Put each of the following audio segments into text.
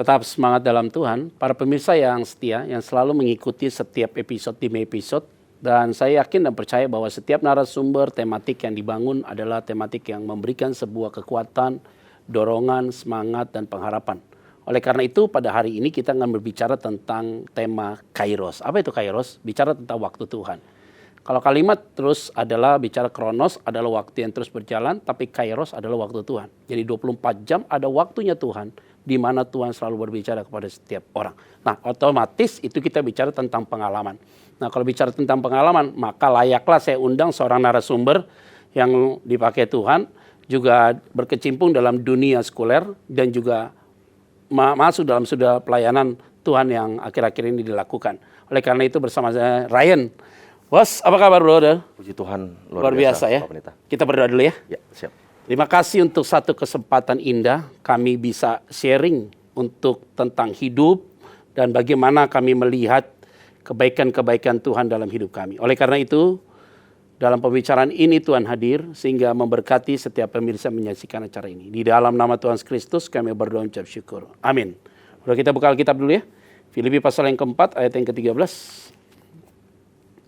Tetap semangat dalam Tuhan, para pemirsa yang setia, yang selalu mengikuti setiap episode demi episode. Dan saya yakin dan percaya bahwa setiap narasumber tematik yang dibangun adalah tematik yang memberikan sebuah kekuatan, dorongan, semangat, dan pengharapan. Oleh karena itu, pada hari ini kita akan berbicara tentang tema Kairos. Apa itu Kairos? Bicara tentang waktu Tuhan. Kalau kalimat terus adalah bicara kronos adalah waktu yang terus berjalan, tapi Kairos adalah waktu Tuhan. Jadi 24 jam ada waktunya Tuhan, di mana Tuhan selalu berbicara kepada setiap orang. Nah, otomatis itu kita bicara tentang pengalaman. Nah, kalau bicara tentang pengalaman, maka layaklah saya undang seorang narasumber yang dipakai Tuhan, juga berkecimpung dalam dunia sekuler, dan juga masuk dalam sudah pelayanan Tuhan yang akhir-akhir ini dilakukan. Oleh karena itu bersama saya Ryan. Bos, apa kabar bro? Puji Tuhan, luar biasa ya. Kita berdoa dulu ya. Ya, siap. Terima kasih untuk satu kesempatan indah kami bisa sharing untuk tentang hidup dan bagaimana kami melihat kebaikan-kebaikan Tuhan dalam hidup kami. Oleh karena itu, dalam pembicaraan ini Tuhan hadir sehingga memberkati setiap pemirsa menyaksikan acara ini. Di dalam nama Tuhan Kristus kami berdoa ucap syukur. Amin. Udah kita buka Alkitab dulu ya. Filipi pasal yang keempat ayat yang ke-13.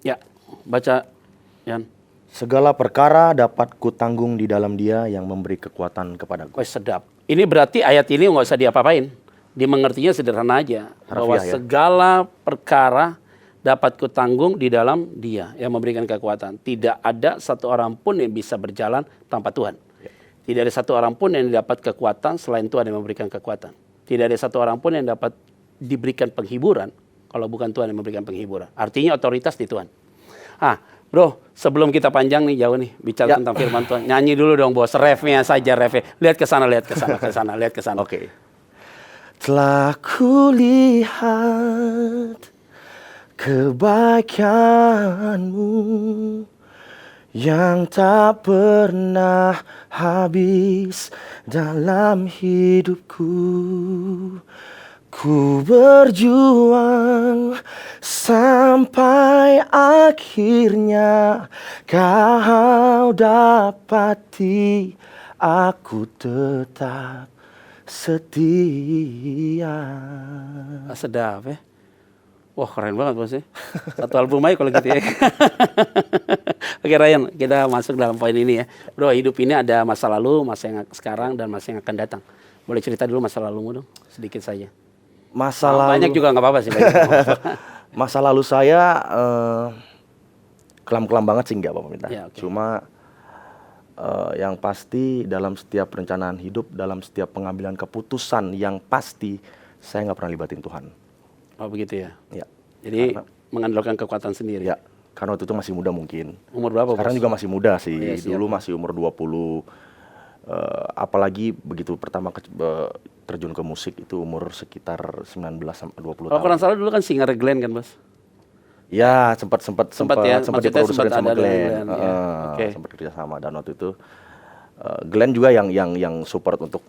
Ya, baca Yan. Segala perkara dapat kutanggung di dalam Dia yang memberi kekuatan kepadaku. Sedap. Ini berarti ayat ini nggak usah diapa-apain. Dimengertinya sederhana aja. Bahwa Harfiah, ya? segala perkara dapat kutanggung di dalam Dia yang memberikan kekuatan. Tidak ada satu orang pun yang bisa berjalan tanpa Tuhan. Ya. Tidak ada satu orang pun yang dapat kekuatan selain Tuhan yang memberikan kekuatan. Tidak ada satu orang pun yang dapat diberikan penghiburan kalau bukan Tuhan yang memberikan penghiburan. Artinya otoritas di Tuhan. Bro, sebelum kita panjang nih jauh nih bicara tentang firman Tuhan. Nyanyi dulu dong bos, refnya saja refnya. Lihat ke sana, lihat ke sana, ke sana, lihat ke sana. Oke. Telah kulihat kebaikan-Mu yang tak pernah habis dalam hidupku. Ku berjuang sampai akhirnya Kau dapati aku tetap setia. Sedap ya. Wah keren banget bos ya. Satu album aja kalau gitu ya. Oke Ryan, kita masuk dalam poin ini ya. Bro, hidup ini ada masa lalu, masa yang sekarang, dan masa yang akan datang. Boleh cerita dulu masa lalumu dong, sedikit saja. Masa lalu banyak juga nggak apa-apa sih. Masa lalu saya kelam-kelam banget sih nggak apa-apa minta. Ya, okay. Cuma yang pasti dalam setiap perencanaan hidup, dalam setiap pengambilan keputusan yang pasti saya nggak pernah libatin Tuhan. Oh begitu ya. Ya. Jadi mengandalkan kekuatan sendiri. Ya. Karena waktu itu masih muda mungkin. Umur berapa? Sekarang juga masih muda sih. Oh, ya, dulu masih umur 20. Apalagi begitu pertama terjun ke musik itu umur sekitar 19 sampai 20 tahun. Kalau kurang salah dulu kan singer Glenn kan, Bos? Ya, sempat ya? diproduserin sama Glenn. Okay. Sempat kerja sama, dan waktu itu Glenn juga yang support untuk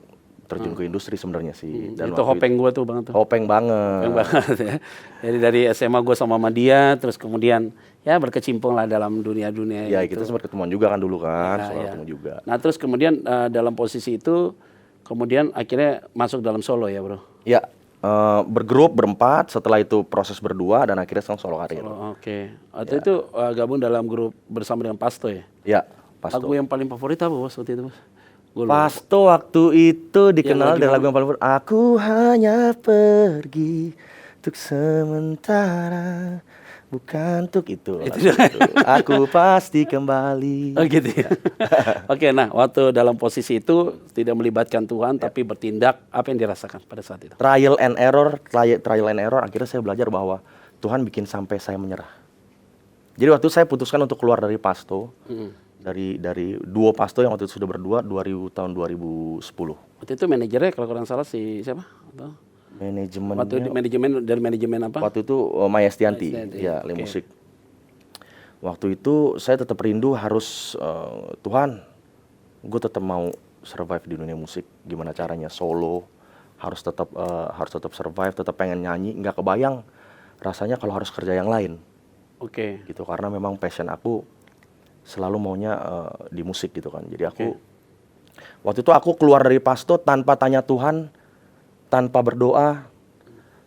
terjun ke industri sebenarnya sih. Dan itu hopeng gue tuh banget tuh. Hopeng banget Ya. Jadi dari SMA gue sama dia, terus kemudian ya berkecimpung lah dalam dunia-dunia ya, itu. kita sempat ketemuan juga kan dulu kan, ketemu juga. Nah terus kemudian dalam posisi itu, kemudian akhirnya masuk dalam solo ya bro? Ya, bergrup berempat, setelah itu proses berdua, dan akhirnya sekarang solo karir. Oke. Waktu itu gabung dalam grup bersama dengan Pasto ya? Ya, Pasto. Lagu yang paling favorit apa bos waktu itu bos? Pasto waktu itu dikenal dengan lagu yang paling favorit. Aku hanya pergi untuk sementara, bukan untuk itu. Aku pasti kembali. Oh gitu ya. Oke, nah waktu dalam posisi itu tidak melibatkan Tuhan, tapi bertindak, apa yang dirasakan pada saat itu? Trial and error. Akhirnya saya belajar bahwa Tuhan bikin sampai saya menyerah. Jadi waktu saya putuskan untuk keluar dari Pasto, dari duo Pasto yang waktu itu sudah berdua tahun 2010. Waktu itu manajernya kalau kurang salah si siapa? Manajemen apa? Waktu itu Maya Estianti, ya, Le Musik. Waktu itu saya tetap rindu harus Tuhan, gue tetap mau survive di dunia musik. Gimana caranya solo, harus tetap survive, tetap pengen nyanyi. Nggak kebayang rasanya kalau harus kerja yang lain. Oke. Gitu, karena memang passion aku selalu maunya di musik gitu kan. Jadi waktu itu aku keluar dari Pasto tanpa tanya Tuhan, tanpa berdoa,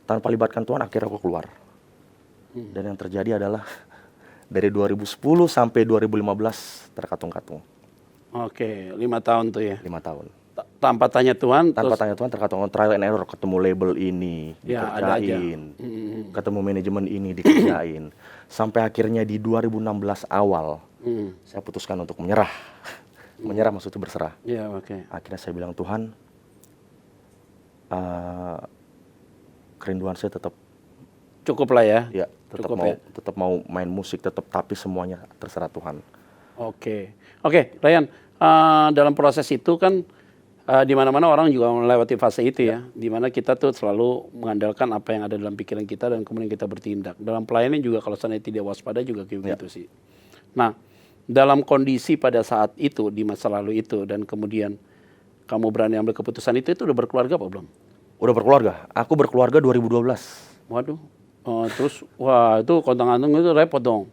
tanpa libatkan Tuhan, akhirnya aku keluar. Dan yang terjadi adalah dari 2010 sampai 2015 terkatung-katung. Oke, 5 tahun tuh ya. 5 tahun. Tanpa tanya Tuhan, Tanpa terus tanya Tuhan, terkatung trial and error, ketemu label ini, ya ada aja. dikerjain. Ketemu manajemen ini, dikerjain. Sampai akhirnya di 2016 awal, saya putuskan untuk menyerah. Menyerah maksudnya berserah. Ya, oke. Akhirnya saya bilang, Tuhan, kerinduan saya tetap, Cukup lah ya. ya, tetap Cukup mau, ya. tetap mau main musik, tetap, tapi semuanya terserah Tuhan. Oke, Ryan, dalam proses itu kan di mana-mana orang juga melewati fase itu ya, di mana kita tuh selalu mengandalkan apa yang ada dalam pikiran kita dan kemudian kita bertindak. Dalam pelayanan juga kalau seandainya tidak waspada juga kayak begitu sih. Nah, dalam kondisi pada saat itu di masa lalu itu dan kemudian kamu berani ambil keputusan itu udah berkeluarga apa belum? Udah berkeluarga. Aku berkeluarga 2012. Waduh, terus wah itu kontang-kantung itu repot dong.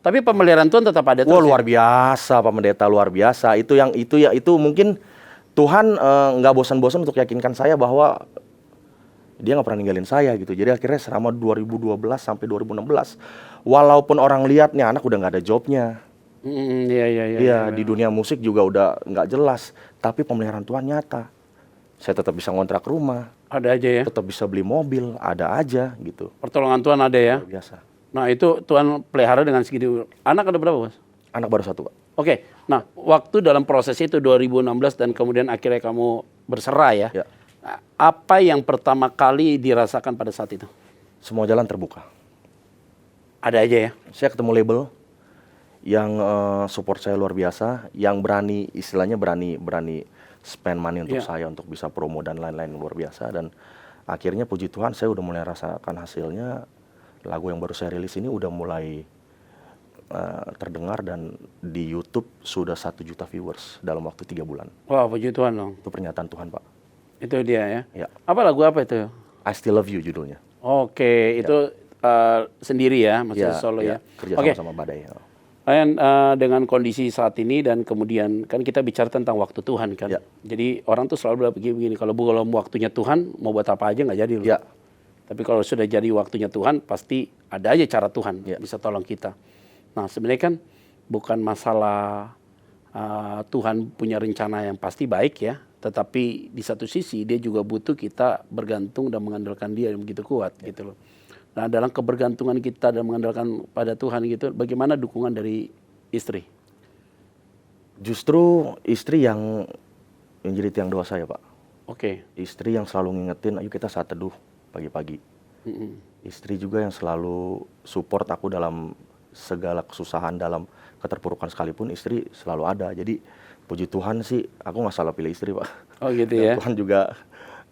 Tapi pemeliharaan Tuhan tetap ada terus. Wah, luar biasa, Pak Pendeta, luar biasa. Itu mungkin Tuhan nggak bosan-bosan untuk yakinkan saya bahwa Dia nggak pernah ninggalin saya gitu. Jadi akhirnya selama 2012 sampai 2016, walaupun orang lihat nih anak udah nggak ada jobnya, Iya. di dunia musik juga udah nggak jelas, tapi pemeliharaan Tuhan nyata. Saya tetap bisa ngontrak rumah, Ada aja ya. tetap bisa beli mobil, ada aja gitu. Pertolongan Tuhan ada ya. Luar biasa. Nah itu Tuhan pelihara dengan segitu. Anak ada berapa, Mas? Anak baru 1, Pak. Oke, nah waktu dalam proses itu 2016 dan kemudian akhirnya kamu berserah ya. Ya. Apa yang pertama kali dirasakan pada saat itu? Semua jalan terbuka. Ada aja ya. Saya ketemu label yang support saya luar biasa, yang istilahnya berani spend money untuk saya, untuk bisa promo dan lain-lain, luar biasa. Dan akhirnya puji Tuhan saya udah mulai rasakan hasilnya. Lagu yang baru saya rilis ini udah mulai terdengar dan di YouTube sudah 1 juta viewers dalam waktu 3 bulan. Wah, puji Tuhan dong. Itu pernyataan Tuhan, Pak. Itu dia ya. Ya. Apa lagu apa itu? I Still Love You judulnya. Oke, itu sendiri ya, maksudnya solo ya. Kerja Oke. sama Badai. Ryan, dengan kondisi saat ini dan kemudian kan kita bicara tentang waktu Tuhan kan. Ya. Jadi orang tuh selalu bilang begini, kalau belum waktunya Tuhan mau buat apa aja nggak jadi loh. Ya. Tapi kalau sudah jadi waktunya Tuhan pasti ada aja cara Tuhan Ya. bisa tolong kita. Nah sebenarnya kan bukan masalah Tuhan punya rencana yang pasti baik ya. Tetapi di satu sisi dia juga butuh kita bergantung dan mengandalkan dia yang begitu kuat gitu loh. Nah dalam kebergantungan kita dan mengandalkan pada Tuhan gitu, bagaimana dukungan dari istri? Justru istri yang jadi tiang doa saya, Pak. Oke. Istri yang selalu ngingetin, ayo kita saat teduh pagi-pagi. Istri juga yang selalu support aku dalam segala kesusahan, dalam keterpurukan sekalipun, istri selalu ada. Jadi puji Tuhan sih, aku nggak salah pilih istri, Pak. Oh gitu Dan ya. Tuhan juga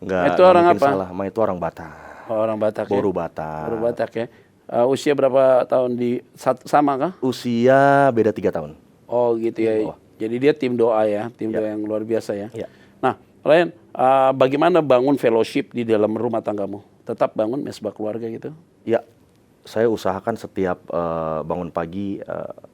nggak Itu orang bikin apa? salah. Itu orang Batak. Oh, orang Batak Boru ya. Batak. Baru Batak ya. Usia berapa tahun sama kah? Usia beda 3 tahun. Oh gitu ya. Tim doa. Jadi dia tim doa ya, tim Ya. doa yang luar biasa ya. Ya. Nah, Ryan, bagaimana bangun fellowship di dalam rumah tanggamu? Tetap bangun mesbah keluarga gitu? Ya, saya usahakan setiap bangun pagi,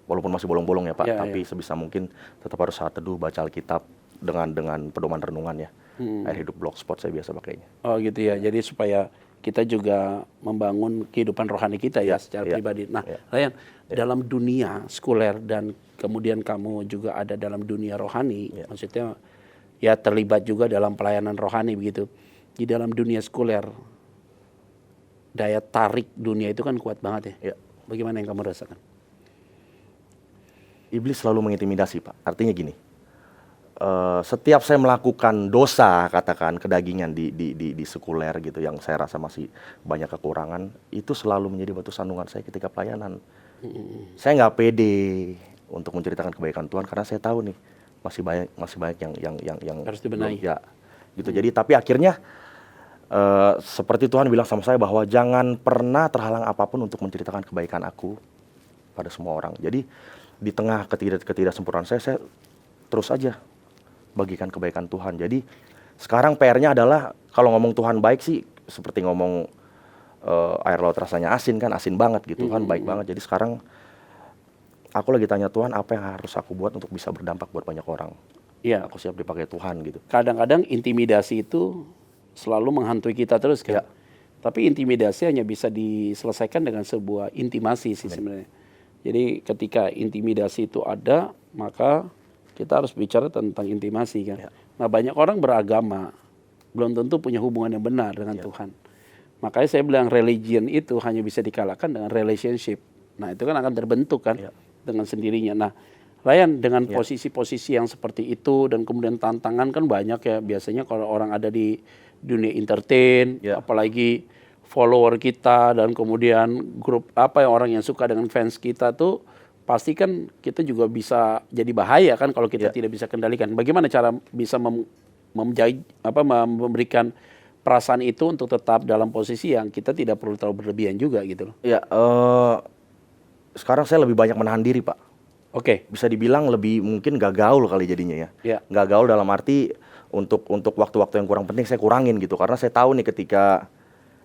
walaupun masih bolong-bolong ya Pak, Ya, tapi sebisa mungkin tetap harus saat teduh, baca Alkitab dengan pedoman renungan ya. Air Hidup Blogspot saya biasa pakainya. Oh gitu ya. Jadi supaya kita juga membangun kehidupan rohani kita ya, secara ya, pribadi. Nah, ya. Ryan, dalam dunia sekuler dan kemudian kamu juga ada dalam dunia rohani, maksudnya ya terlibat juga dalam pelayanan rohani begitu. Di dalam dunia sekuler, daya tarik dunia itu kan kuat banget ya. Ya. Bagaimana yang kamu rasakan? Iblis selalu mengintimidasi Pak. Artinya gini, setiap saya melakukan dosa, katakan kedagingan di sekuler gitu, yang saya rasa masih banyak kekurangan, itu selalu menjadi batu sandungan saya ketika pelayanan. Saya nggak pede untuk menceritakan kebaikan Tuhan karena saya tahu nih masih banyak yang Harus dibenahi. Ya, gitu. Jadi tapi akhirnya seperti Tuhan bilang sama saya bahwa jangan pernah terhalang apapun untuk menceritakan kebaikan aku pada semua orang. Jadi di tengah ketidaksempurnaan saya terus aja bagikan kebaikan Tuhan. Jadi sekarang PR-nya adalah kalau ngomong Tuhan baik sih seperti ngomong air laut rasanya asin kan, asin banget gitu kan, baik banget. Jadi sekarang aku lagi tanya Tuhan apa yang harus aku buat untuk bisa berdampak buat banyak orang. Iya. Aku siap dipakai Tuhan gitu. Kadang-kadang intimidasi itu selalu menghantui kita terus kan. Ya. Tapi intimidasi hanya bisa diselesaikan dengan sebuah intimasi sih sebenarnya. Jadi ketika intimidasi itu ada, maka kita harus bicara tentang intimasi kan. Nah, banyak orang beragama belum tentu punya hubungan yang benar dengan Tuhan. Makanya saya bilang religion itu hanya bisa dikalahkan dengan relationship. Nah, itu kan akan terbentuk kan dengan sendirinya. Nah, Ryan, dengan posisi-posisi yang seperti itu dan kemudian tantangan kan banyak ya. Biasanya kalau orang ada di dunia entertain, apalagi follower kita dan kemudian grup apa yang orang yang suka dengan fans kita tuh pasti kan kita juga bisa jadi bahaya kan kalau kita tidak bisa kendalikan. Bagaimana cara bisa memberikan perasaan itu untuk tetap dalam posisi yang kita tidak perlu terlalu berlebihan juga gitu loh. Ya, sekarang saya lebih banyak menahan diri, Pak. Oke. Bisa dibilang lebih mungkin gak gaul kali jadinya ya. Gak gaul dalam arti untuk waktu-waktu yang kurang penting saya kurangin gitu. Karena saya tahu nih ketika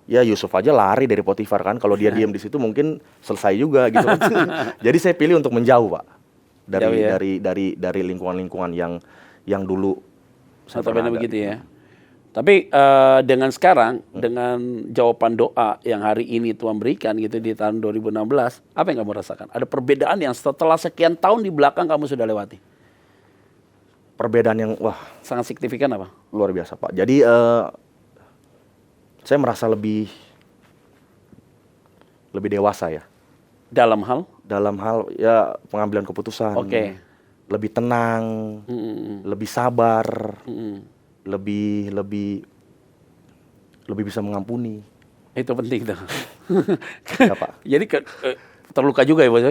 ya Yusuf aja lari dari Potifar kan. Kalau dia diam di situ mungkin selesai juga gitu. Jadi saya pilih untuk menjauh, Pak. Dari lingkungan-lingkungan yang dulu sampai begitu ya. Tapi dengan sekarang, dengan jawaban doa yang hari ini Tuhan berikan gitu di tahun 2016, apa yang kamu rasakan? Ada perbedaan yang setelah sekian tahun di belakang kamu sudah lewati? Perbedaan yang sangat signifikan apa? Luar biasa, Pak. Jadi saya merasa lebih dewasa ya. Dalam hal? Dalam hal ya pengambilan keputusan. Oke. Lebih tenang, lebih sabar. Lebih bisa mengampuni. Itu penting tuh. Ya, Pak. Jadi terluka juga ya Bos?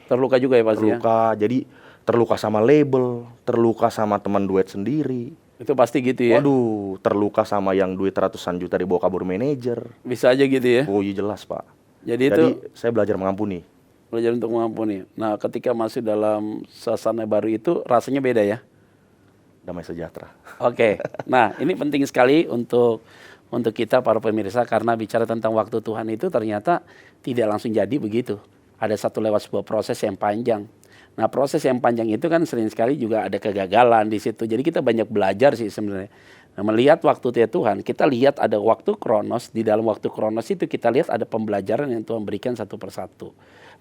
Terluka juga ya pasti. Terluka, jadi terluka sama label, terluka sama teman duet sendiri. Itu pasti gitu ya? Waduh, terluka sama yang duit ratusan juta dibawa kabur manajer. Bisa aja gitu ya? Oh iya jelas, Pak. Jadi saya belajar mengampuni. Belajar untuk mengampuni. Nah, ketika masuk dalam suasana baru itu rasanya beda ya? Damai sejahtera. Oke. Nah, ini penting sekali untuk kita para pemirsa karena bicara tentang waktu Tuhan itu ternyata tidak langsung jadi begitu. Ada lewat sebuah proses yang panjang. Nah, proses yang panjang itu kan sering sekali juga ada kegagalan di situ. Jadi kita banyak belajar sih sebenarnya. Nah, melihat waktu Tuhan, kita lihat ada waktu kronos. Di dalam waktu kronos itu kita lihat ada pembelajaran yang Tuhan berikan satu persatu.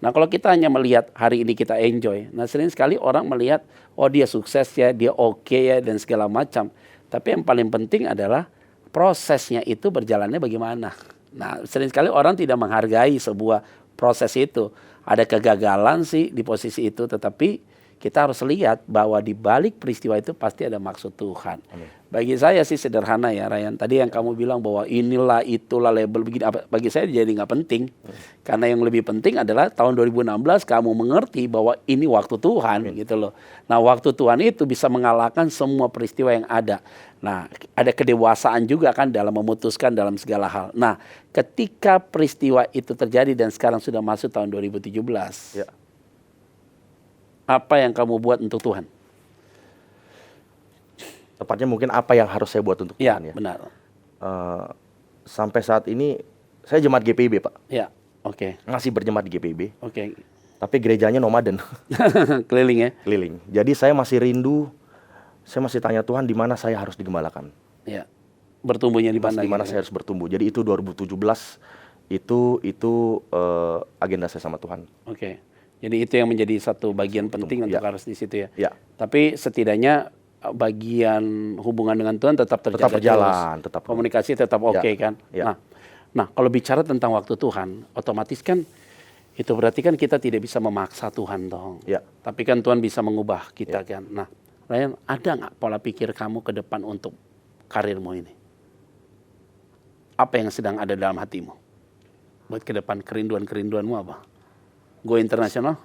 Nah, kalau kita hanya melihat hari ini kita enjoy. Nah, sering sekali orang melihat, oh dia sukses ya, dia oke ya, dan segala macam. Tapi yang paling penting adalah prosesnya itu berjalannya bagaimana. Nah, sering sekali orang tidak menghargai sebuah proses itu. Ada kegagalan sih di posisi itu, tetapi kita harus lihat bahwa di balik peristiwa itu pasti ada maksud Tuhan. Amin. Bagi saya sih sederhana ya Ryan. Tadi yang kamu bilang bahwa inilah itulah label begini. Bagi saya jadi nggak penting. Karena yang lebih penting adalah tahun 2016 kamu mengerti bahwa ini waktu Tuhan gitu loh. Nah waktu Tuhan itu bisa mengalahkan semua peristiwa yang ada. Nah ada kedewasaan juga kan dalam memutuskan dalam segala hal. Nah ketika peristiwa itu terjadi dan sekarang sudah masuk tahun 2017. Ya. Apa yang kamu buat untuk Tuhan? Tepatnya mungkin apa yang harus saya buat untuk Tuhan ya. Benar. Sampai saat ini saya jemaat GPIB, Pak. Ya, oke. Masih berjemaat di GPIB. Oke. Tapi gerejanya nomaden. Keliling ya? Keliling. Jadi saya masih rindu, saya masih tanya Tuhan di mana saya harus digembalakan. Ya. Bertumbuhnya di mana? Di mana saya harus bertumbuh. Jadi itu 2017 itu agenda saya sama Tuhan. Oke. Jadi itu yang menjadi satu bagian penting untuk harus di situ ya. Ya. Tapi setidaknya bagian hubungan dengan Tuhan tetap terjaga, tetap berjalan, tetap komunikasi tetap oke kan. Ya. Nah, kalau bicara tentang waktu Tuhan, otomatis kan itu berarti kan kita tidak bisa memaksa Tuhan dong. Ya. Tapi kan Tuhan bisa mengubah kita kan. Nah, Ryan, ada nggak pola pikir kamu ke depan untuk karirmu ini? Apa yang sedang ada dalam hatimu? Buat ke depan kerinduanmu apa? Go internasional?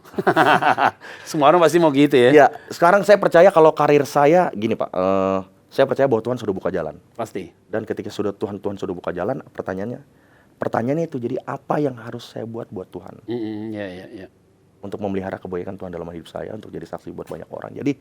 Semua orang pasti mau gitu ya? Ya, sekarang saya percaya kalau karir saya, gini Pak, saya percaya bahwa Tuhan sudah buka jalan. Pasti. Dan ketika Tuhan sudah buka jalan, pertanyaannya itu, jadi apa yang harus saya buat Tuhan? Ya. Untuk memelihara kebaikan Tuhan dalam hidup saya, untuk jadi saksi buat banyak orang. Jadi,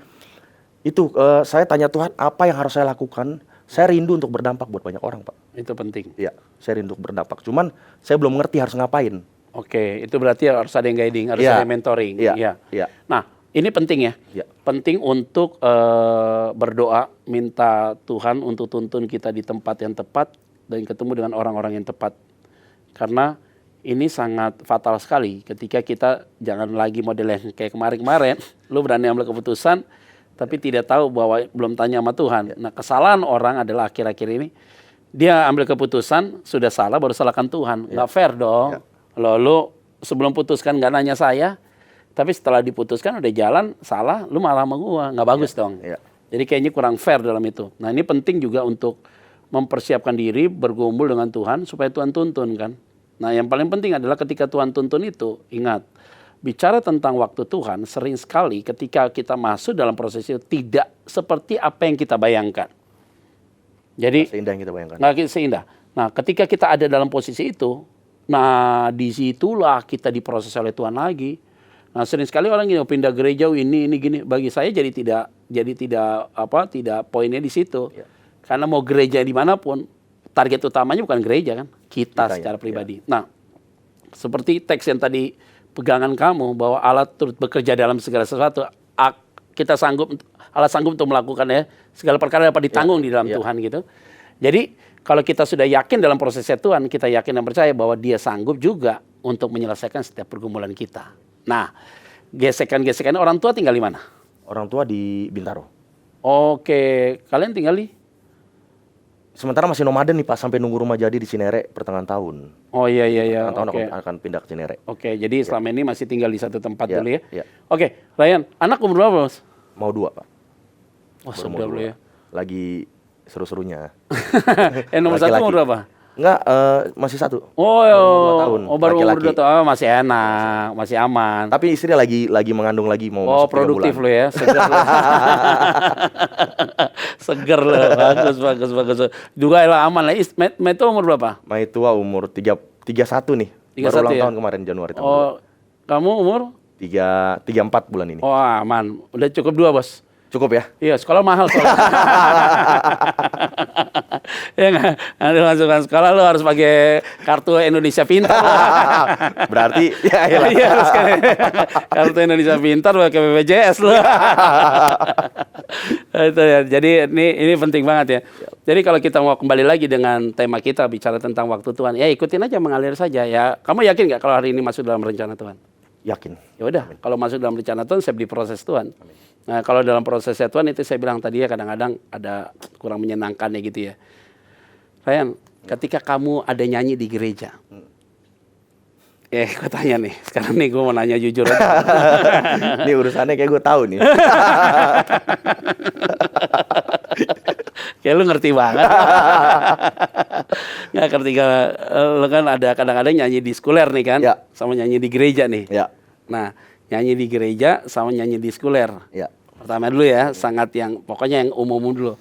itu saya tanya Tuhan, apa yang harus saya lakukan? Saya rindu untuk berdampak buat banyak orang, Pak. Itu penting. Iya, saya rindu untuk berdampak. Cuman, saya belum ngerti harus ngapain. Oke, itu berarti harus ada yang guiding, harus ada yang mentoring. Iya. Nah, Ini penting ya. Ya. Penting untuk berdoa, minta Tuhan untuk tuntun kita di tempat yang tepat dan ketemu dengan orang-orang yang tepat. Karena ini sangat fatal sekali ketika kita jangan lagi model yang kayak kemarin-kemarin, lu berani ambil keputusan tapi tidak tahu bahwa belum tanya sama Tuhan. Nah, kesalahan orang adalah akhir-akhir ini dia ambil keputusan sudah salah baru salahkan Tuhan. Nggak fair dong. Lu sebelum putuskan nggak nanya saya, tapi setelah diputuskan udah jalan salah, lu malah sama gua, nggak bagus dong. Jadi kayaknya kurang fair dalam itu. Nah, ini penting juga untuk mempersiapkan diri bergumul dengan Tuhan supaya Tuhan tuntun kan. Nah, yang paling penting adalah ketika Tuhan tuntun itu, ingat, bicara tentang waktu Tuhan sering sekali ketika kita masuk dalam proses itu tidak seperti apa yang kita bayangkan. Jadi seindah yang kita bayangkan. Nggak seindah. Nah, ketika kita ada dalam posisi itu, nah disitulah kita diproses oleh Tuhan lagi. Nah, sering sekali orang gini pindah gereja ini gini. Bagi saya tidak poinnya di situ. Karena mau gereja dimanapun, target utamanya bukan gereja kan, kita secara pribadi. Nah, seperti teks yang tadi pegangan kamu bahwa Allah turut bekerja dalam segala sesuatu, Allah sanggup untuk melakukan ya segala perkara dapat ditanggung di dalam Tuhan gitu. Jadi kalau kita sudah yakin dalam prosesnya Tuhan, kita yakin dan percaya bahwa Dia sanggup juga untuk menyelesaikan setiap pergumulan kita. Nah, gesekan-gesekan orang tua tinggal di mana? Orang tua di Bintaro. Oke, kalian tinggal di? Sementara masih nomaden nih Pak, sampai nunggu rumah jadi di Cinere pertengahan tahun. Oh iya. Pertengahan tahun akan pindah ke Cinere. Oke, jadi selama ini masih tinggal di satu tempat dulu ya? Iya. Oke, Ryan, anak umur berapa, Bos? Mau 2 Pak. Oh, sudah dulu ya. Lagi seru-serunya. Nomor Laki-laki. 1 umur berapa? Enggak, masih 1. Oh, umur 2 tahun. Baru umur 2 Laki-laki. tahun. Masih enak, masih aman. Tapi istri lagi mengandung lagi mau masuk 3 produktif bulan. lo ya, seger lo. Seger lo, bagus. Juga lah aman lah. Meto umur berapa? Mai tua umur 31 nih. 31 Baru ulang ya? tahun kemarin Januari tahun Oh, kamu umur? 34 bulan ini. Oh aman, udah cukup 2 bos. Cukup ya? Iya, sekolah mahal soalnya. Ya nggak, nanti masukkan sekolah lu harus pakai kartu Indonesia Pintar. Berarti ya iya harus kartu Indonesia Pintar pakai BPJS lu. Itu ya. Jadi ini penting banget ya. Jadi kalau kita mau kembali lagi dengan tema kita bicara tentang waktu Tuhan, ya ikutin aja mengalir saja ya. Kamu yakin nggak kalau hari ini masuk dalam rencana Tuhan? Yakin. Ya udah, kalau masuk dalam rencana Tuhan, saya diproses Tuhan. Nah, kalau dalam prosesnya Tuhan itu saya bilang tadi ya kadang-kadang ada kurang menyenangkannya gitu ya. Ryan, ketika kamu ada nyanyi di gereja, gue tanya nih, sekarang nih gue mau nanya jujur aja. Ini urusannya kayak gue tahu nih. Kayak lu ngerti banget. Nggak ketika lu kan ada kadang-kadang nyanyi di sekuler nih kan, sama nyanyi di gereja nih. Ya. Nah, nyanyi di gereja sama nyanyi di sekuler. Ya. Pertama dulu ya, sangat yang pokoknya yang umum dulu.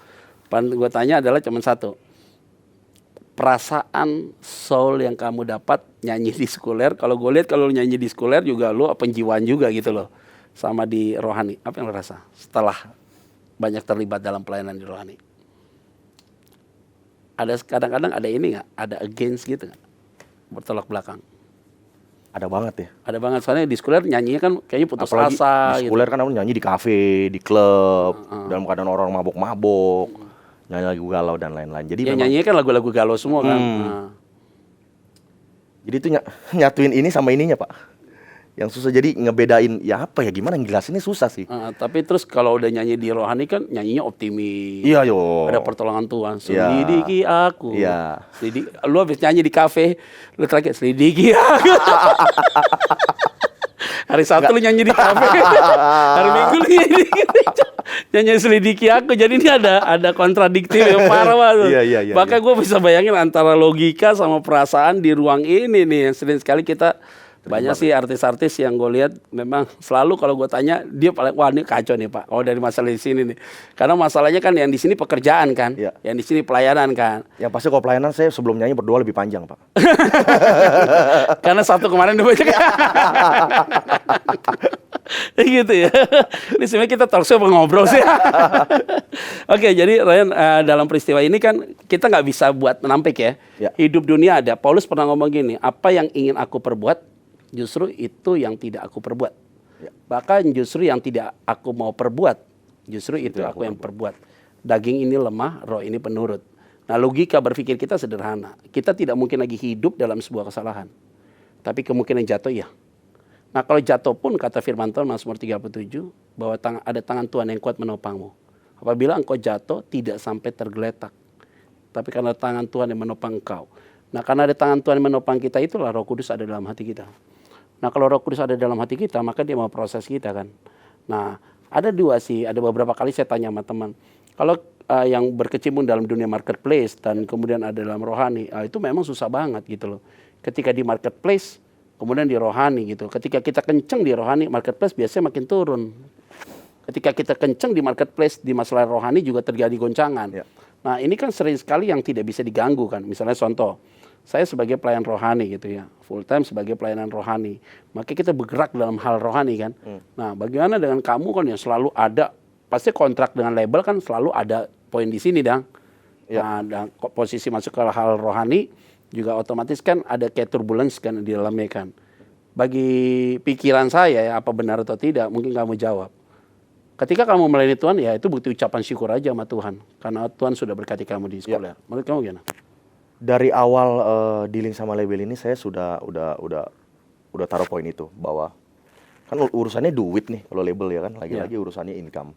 Gue tanya adalah cuma satu. Perasaan soul yang kamu dapat nyanyi di sekuler, kalau gue lihat kalau nyanyi di sekuler juga lu penjiwaan juga gitu loh. Sama di rohani. Apa yang lu rasa setelah banyak terlibat dalam pelayanan di rohani? Ada kadang-kadang ada ini nggak? Ada against gitu nggak? Bertolak belakang. Ada banget ya. Ada banget, soalnya di sekuler nyanyinya kan kayaknya putus apalagi asa. di sekuler gitu. kan aku nyanyi di kafe, di klub, dalam keadaan orang mabok-mabok, nyanyi lagu galau dan lain-lain. Jadi ya nyanyinya kan lagu-lagu galau semua kan. Jadi itu nyatuin ini sama ininya Pak. Yang susah jadi ngebedain ya apa ya gimana ngejelasinnya susah sih. Tapi terus kalau udah nyanyi di rohani kan nyanyinya optimis. Iya yo. Ada pertolongan Tuhan. Selidiki aku. Iya. Lu habis nyanyi di kafe, lu terakhir selidiki aku. Hari Sabtu lu nyanyi di kafe. Hari Minggu lu nyanyi selidiki aku. Jadi ini ada kontradiktif yang parah banget. Iya. Bahkan gue bisa bayangin antara logika sama perasaan di ruang ini nih yang sering sekali kita banyak sih artis-artis yang gue lihat memang selalu kalau gue tanya dia paling wah ini kacau nih Pak. Oh dari masalah di sini nih. Karena masalahnya kan yang di sini pekerjaan kan, yang di sini pelayanan kan. Yang pasti kalau pelayanan saya sebelum nyanyi berdoa lebih panjang Pak. Karena Sabtu kemarin udah banyak. Gitu ya. Ini sebenarnya kita talk show ngobrol sih. Oke, jadi Ryan dalam peristiwa ini kan kita nggak bisa buat menampik ya. Hidup dunia ada. Paulus pernah ngomong gini, apa yang ingin aku perbuat justru itu yang tidak aku perbuat. Bahkan justru yang tidak aku mau perbuat, justru itu aku yang perbuat. Daging ini lemah, roh ini penurut. Nah, logika berpikir kita sederhana. Kita tidak mungkin lagi hidup dalam sebuah kesalahan. Tapi kemungkinan jatuh ya. Nah, kalau jatuh pun kata firman Tuhan Mazmur 37 bahwa ada tangan Tuhan yang kuat menopangmu. Apabila engkau jatuh tidak sampai tergeletak. Tapi karena tangan Tuhan yang menopang engkau. Nah, karena ada tangan Tuhan yang menopang kita, itulah Roh Kudus ada dalam hati kita. Nah, kalau Roh Kudus ada dalam hati kita, maka dia mau proses kita kan. Nah, ada beberapa kali saya tanya sama teman. Kalau yang berkecimpung dalam dunia marketplace dan kemudian ada dalam rohani, itu memang susah banget gitu loh. Ketika di marketplace, kemudian di rohani gitu. Ketika kita kenceng di rohani, marketplace biasanya makin turun. Ketika kita kenceng di marketplace, di masalah rohani juga terjadi goncangan. Ya. Nah, ini kan sering sekali yang tidak bisa diganggu kan. Misalnya contoh, saya sebagai pelayan rohani gitu ya, full time sebagai pelayanan rohani. Maka kita bergerak dalam hal rohani kan. Nah, bagaimana dengan kamu kan yang selalu ada, pasti kontrak dengan label kan selalu ada poin di sini dang. Ya. Nah, dan posisi masuk ke hal rohani juga otomatis kan ada kayak turbulence kan di dalamnya kan. Bagi pikiran saya ya, apa benar atau tidak, mungkin kamu jawab. Ketika kamu melayani Tuhan, ya itu bukti ucapan syukur aja sama Tuhan. Karena Tuhan sudah berkati kamu di sekolah. Ya. Menurut kamu gimana? Dari awal dealing sama label ini saya sudah taruh poin itu bahwa kan urusannya duit nih kalau label ya kan, lagi-lagi urusannya income.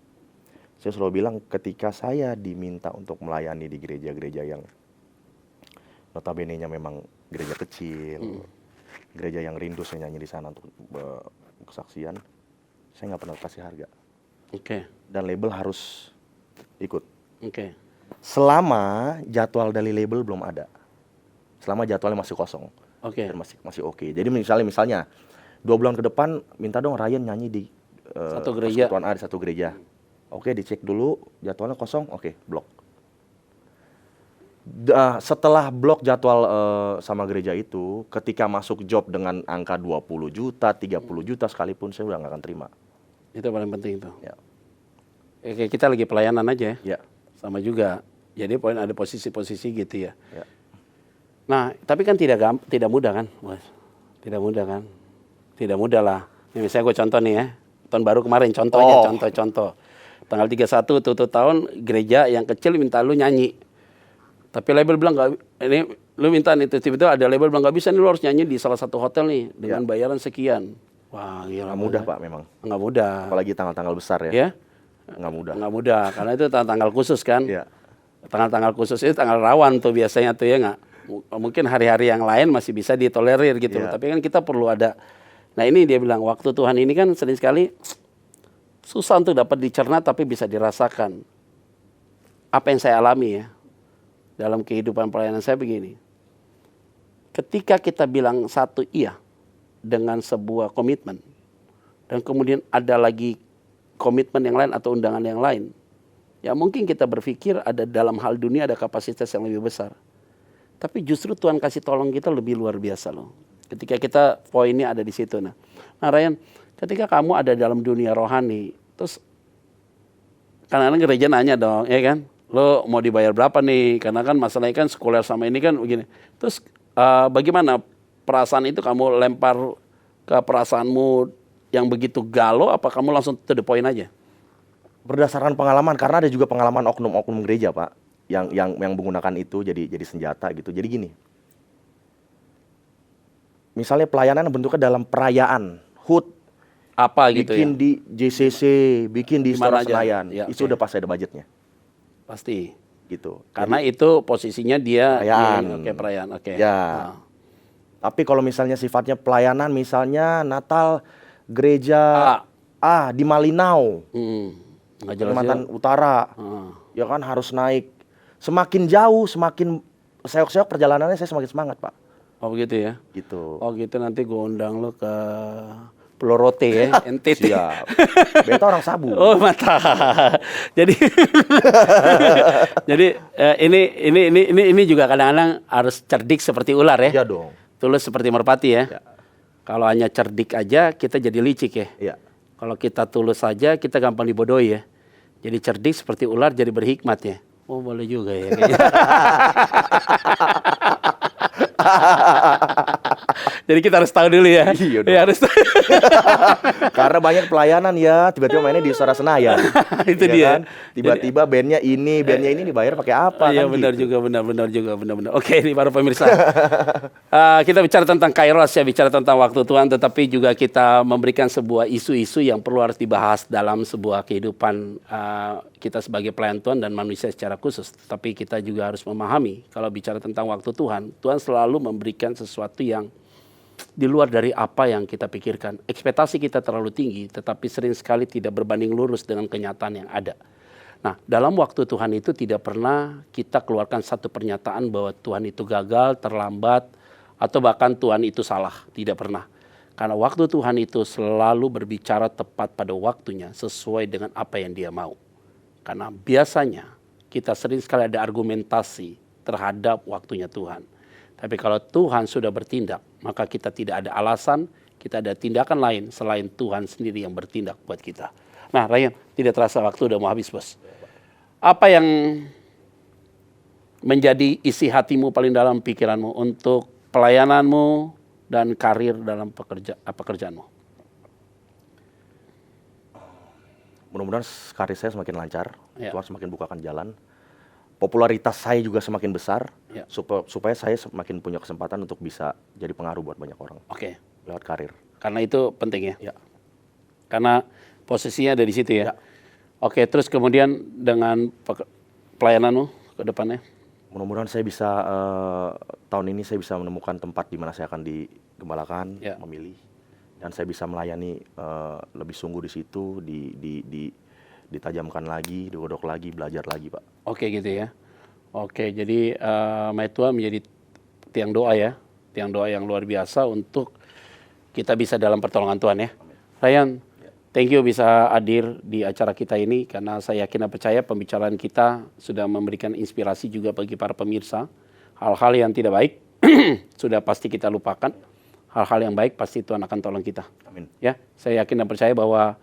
Saya selalu bilang ketika saya diminta untuk melayani di gereja-gereja yang notabene-nya memang gereja kecil, gereja yang rindu saya nyanyi di sana untuk kesaksian, saya nggak pernah kasih harga. Dan label harus ikut. Selama jadwal dari label belum ada, selama jadwalnya masih kosong, dan masih oke. Jadi misalnya 2 bulan ke depan minta dong Ryan nyanyi di satu gereja. Persekutuan A di satu gereja. Oke, dicek dulu jadwalnya kosong, oke, blok. Setelah blok jadwal sama gereja itu, ketika masuk job dengan angka 20 juta, 30 juta sekalipun saya udah nggak akan terima. Itu paling penting tuh. Ya. Kita lagi pelayanan aja ya. Sama juga. Jadi ada posisi-posisi gitu ya. Nah, tapi kan tidak mudah kan, Mas? Tidak mudah kan? Tidak mudah lah. Ini misalnya gue contoh nih ya. Tahun baru kemarin contoh. Tanggal 31 tutup tahun, gereja yang kecil minta lu nyanyi. Tapi label bilang enggak, ini lu minta nih, tiba-tiba ada label bilang enggak bisa nih, lu harus nyanyi di salah satu hotel nih dengan bayaran sekian. Wah, gila. Nggak mudah, Pak, memang. Nggak mudah. Apalagi tanggal-tanggal besar ya. Ya? Nggak mudah, karena itu tanggal khusus kan. Ya. Tanggal khusus itu tanggal rawan tuh biasanya tuh ya nggak. Mungkin hari-hari yang lain masih bisa ditolerir gitu. Tapi kan kita perlu ada. Nah ini dia bilang waktu Tuhan ini kan sering sekali susah untuk dapat dicerna tapi bisa dirasakan. Apa yang saya alami ya dalam kehidupan pelayanan saya begini. Ketika kita bilang satu iya dengan sebuah komitmen dan kemudian ada lagi komitmen yang lain atau undangan yang lain, ya mungkin kita berpikir ada dalam hal dunia ada kapasitas yang lebih besar. Tapi justru Tuhan kasih tolong kita lebih luar biasa loh. Ketika kita poinnya ada di situ. Nah Ryan, ketika kamu ada dalam dunia rohani, terus kadang-kadang gereja nanya dong, ya kan, lo mau dibayar berapa nih? Karena kan masalahnya kan sekuler sama ini kan begini. Terus bagaimana perasaan itu kamu lempar ke perasaanmu yang begitu galau, apa kamu langsung to the point aja? Berdasarkan pengalaman, karena ada juga pengalaman oknum-oknum gereja, Pak, yang menggunakan itu jadi senjata gitu. Jadi gini, misalnya pelayanan bentuknya dalam perayaan, HUT, apa gitu bikin ya? di JCC, bikin di Istora Senayan, ya, itu udah pasti ada budgetnya. Pasti. Gitu. Karena jadi, itu posisinya dia perayaan. Perayaan. Ya. Tapi kalau misalnya sifatnya pelayanan, misalnya Natal gereja A di Malinau, Kalimantan Utara, ya kan harus naik. Semakin jauh, semakin seok-seok perjalanannya saya semakin semangat, Pak. Oh begitu ya? Gitu. Oh gitu, nanti gue undang lo ke Pulau Rote ya, NTT. Siap. Beta orang Sabu. Oh mantap. Jadi ini juga kadang-kadang harus cerdik seperti ular ya. Iya dong. Tulus seperti merpati ya. Kalau hanya cerdik aja kita jadi licik ya. Iya. Kalau kita tulus saja kita gampang dibodohi ya. Jadi cerdik seperti ular jadi berhikmat ya. Oh boleh juga ya. Jadi kita harus tahu dulu ya. Iya dong. Ya, harus tahu. Karena banyak pelayanan ya, tiba-tiba mainnya di Istora Senayan. Itu Ya dia. kan? Tiba-tiba bandnya ini dibayar pakai apa Iya kan benar gitu. juga, benar. Oke, ini para pemirsa. Kita bicara tentang Kairos ya, bicara tentang waktu Tuhan, tetapi juga kita memberikan sebuah isu-isu yang perlu harus dibahas dalam sebuah kehidupan kita sebagai pelayan Tuhan dan manusia secara khusus. Tapi kita juga harus memahami kalau bicara tentang waktu Tuhan, Tuhan selalu memberikan sesuatu yang di luar dari apa yang kita pikirkan. Ekspektasi kita terlalu tinggi, tetapi sering sekali tidak berbanding lurus dengan kenyataan yang ada. Nah, dalam waktu Tuhan itu tidak pernah kita keluarkan satu pernyataan bahwa Tuhan itu gagal, terlambat, atau bahkan Tuhan itu salah. Tidak pernah. Karena waktu Tuhan itu selalu berbicara tepat pada waktunya sesuai dengan apa yang Dia mau. Karena biasanya kita sering sekali ada argumentasi terhadap waktunya Tuhan. Tapi kalau Tuhan sudah bertindak, maka kita tidak ada alasan, kita ada tindakan lain selain Tuhan sendiri yang bertindak buat kita. Nah, Ryan, tidak terasa waktu udah mau habis, Bos. Apa yang menjadi isi hatimu paling dalam pikiranmu untuk pelayananmu dan karir dalam pekerjaanmu? Mudah-mudahan karir saya semakin lancar, Ya. Tuhan semakin bukakan jalan. Popularitas saya juga semakin besar, Ya. supaya saya semakin punya kesempatan untuk bisa jadi pengaruh buat banyak orang Oke, lewat karir. karena itu penting ya. Ya. Karena posisinya ada di situ ya. Ya. Oke, terus kemudian dengan pelayananmu ke depannya? Mudah-mudahan saya bisa tahun ini saya bisa menemukan tempat di mana saya akan digembalakan, Ya. memilih, dan saya bisa melayani lebih sungguh di situ, ditajamkan lagi, digodok lagi, belajar lagi, Pak. Oke gitu ya. Oke, jadi My Tuhan menjadi tiang doa ya. Tiang doa yang luar biasa untuk kita bisa dalam pertolongan Tuhan ya. Ryan, thank you bisa hadir di acara kita ini karena saya yakin dan percaya pembicaraan kita sudah memberikan inspirasi juga bagi para pemirsa. Hal-hal yang tidak baik sudah pasti kita lupakan. Hal-hal yang baik pasti Tuhan akan tolong kita. Amin. Ya, saya yakin dan percaya bahwa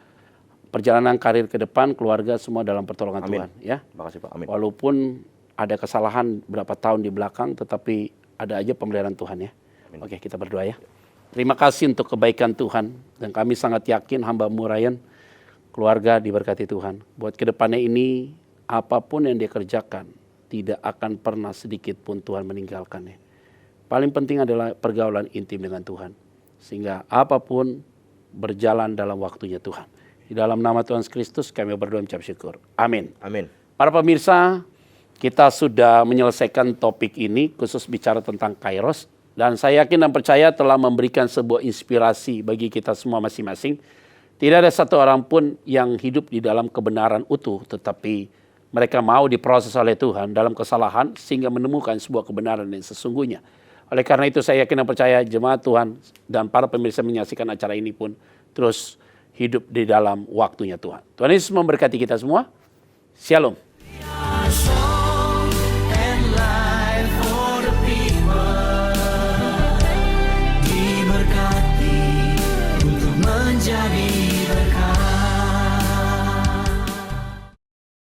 perjalanan karir ke depan, keluarga semua dalam pertolongan Amin. Tuhan. Ya, Terima kasih, Pak. Amin. walaupun ada kesalahan berapa tahun di belakang, tetapi ada aja pemeliharaan Tuhan ya. Amin. Oke, kita berdoa ya. Terima kasih untuk kebaikan Tuhan. Dan kami sangat yakin hamba-Mu Ryan, keluarga diberkati Tuhan. Buat kedepannya ini, apapun yang dia kerjakan, tidak akan pernah sedikit pun Tuhan meninggalkannya. Paling penting adalah pergaulan intim dengan Tuhan. Sehingga apapun berjalan dalam waktunya Tuhan. Di dalam nama Tuhan Kristus kami berdoa mengucap syukur. Amin. Amin. Para pemirsa, kita sudah menyelesaikan topik ini khusus bicara tentang Kairos. Dan saya yakin dan percaya telah memberikan sebuah inspirasi bagi kita semua masing-masing. Tidak ada satu orang pun yang hidup di dalam kebenaran utuh, tetapi mereka mau diproses oleh Tuhan dalam kesalahan sehingga menemukan sebuah kebenaran yang sesungguhnya. Oleh karena itu saya yakin dan percaya jemaat Tuhan dan para pemirsa menyaksikan acara ini pun terus hidup di dalam waktunya Tuhan. Tuhan Yesus memberkati kita semua. Shalom.